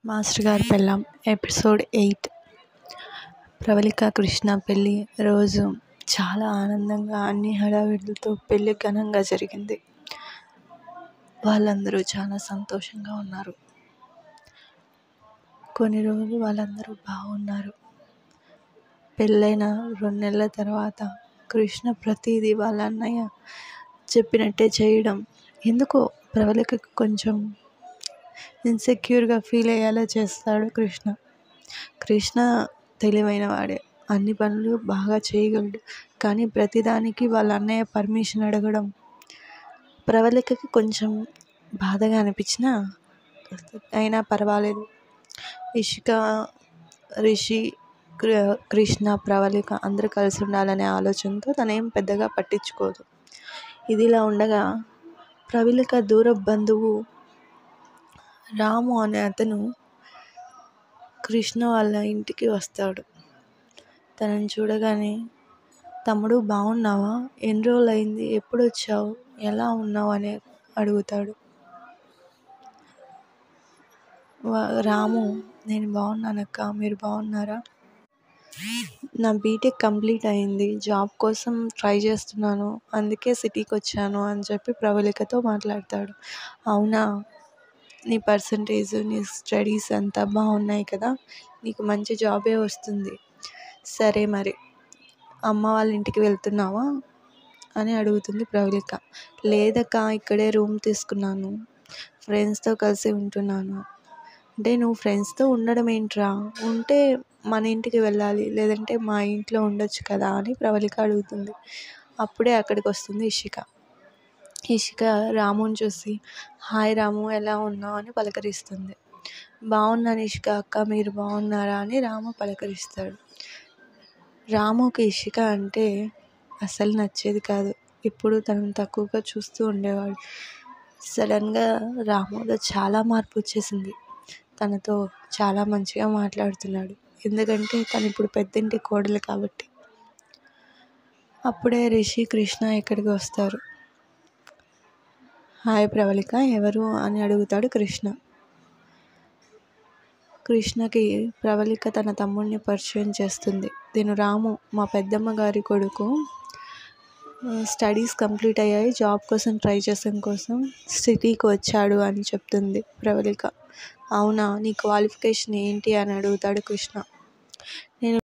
Master గారి పెళ్ళాం episode 8. Pravalika Krishna పెళ్ళి రోజు చాలా ఆనందంగా అన్ని హడావిడులతో పెళ్ళి ఘనంగా జరిగింది. వాళ్ళందరూ చాలా సంతోషంగా ఉన్నారు. కొన్ని రోజులు వాళ్ళందరూ బాగున్నారు. పెళ్ళైన 2 నెలల తర్వాత కృష్ణ ప్రతిదీ వాళ్ళ అన్నయ్య చెప్పినట్టే చేయడం ఎందుకో ప్రవళికకు కొంచెం ఇన్సెక్యూర్గా ఫీల్ అయ్యేలా చేస్తాడు కృష్ణ తెలివైన వాడే, అన్ని పనులు బాగా చేయగలడు. కానీ ప్రతిదానికి వాళ్ళ అన్నయ్య పర్మిషన్ అడగడం ప్రవళికకి కొంచెం బాధగా అనిపించినా అయినా పర్వాలేదు. ఇషిక, రిషి, కృష్ణ, ప్రవళిక అందరూ కలిసి ఉండాలనే ఆలోచనతో తనేం పెద్దగా పట్టించుకోదు. ఇదిలా ఉండగా ప్రవళిక దూర బంధువు రాము అనే అతను కృష్ణ వాళ్ళ ఇంటికి వస్తాడు. తనని చూడగానే, తమ్ముడు బాగున్నావా, ఎన్ని రోజులు అయింది, ఎప్పుడు వచ్చావు, ఎలా ఉన్నావు అని అడుగుతాడు. రాము, నేను బాగున్నానక్క, మీరు బాగున్నారా, నా బీటెక్ కంప్లీట్ అయింది, జాబ్ కోసం ట్రై చేస్తున్నాను, అందుకే సిటీకి వచ్చాను అని చెప్పి ప్రవళికతో మాట్లాడతాడు. అవునా, నీ పర్సంటేజ్, నీ స్టడీస్ అంతా బాగున్నాయి కదా, నీకు మంచి జాబే వస్తుంది. సరే మరి అమ్మ వాళ్ళ ఇంటికి వెళ్తున్నావా అని అడుగుతుంది ప్రవళిక. లేదక్క, ఇక్కడే రూమ్ తీసుకున్నాను, ఫ్రెండ్స్తో కలిసి ఉంటున్నాను. అంటే నువ్వు ఫ్రెండ్స్తో ఉండడం ఏంట్రా, ఉంటే మన ఇంటికి వెళ్ళాలి, లేదంటే మా ఇంట్లో ఉండొచ్చు కదా అని ప్రవళిక అడుగుతుంది. అప్పుడే అక్కడికి వస్తుంది ఇషిక రాముని చూసి, హాయ్ రాము, ఎలా ఉన్నావు అని పలకరిస్తుంది. బాగున్నాను ఇషిక అక్క, మీరు బాగున్నారా అని రాము పలకరిస్తాడు. రాముకి ఇషిక అంటే అసలు నచ్చేది కాదు. ఇప్పుడు తనను తక్కువగా చూస్తూ ఉండేవాడు. సడన్గా రాములో చాలా మార్పు వచ్చేసింది. తనతో చాలా మంచిగా మాట్లాడుతున్నాడు. ఎందుకంటే తను ఇప్పుడు పెద్దింటి కోడలు కాబట్టి. అప్పుడే రిషి, కృష్ణ ఇక్కడికి వస్తారు. హాయ్ ప్రవళిక, ఎవరు అని అడుగుతాడు కృష్ణకి ప్రవళిక తన తమ్ముడిని పరిచయం చేస్తుంది. నేను రాము, మా పెద్దమ్మ గారి కొడుకు, స్టడీస్ కంప్లీట్ అయ్యాయి, జాబ్ కోసం ట్రై చేసిన కోసం సిటీకి వచ్చాడు అని చెప్తుంది ప్రవళిక. అవునా, నీ క్వాలిఫికేషన్ ఏంటి అని అడుగుతాడు కృష్ణ. నేను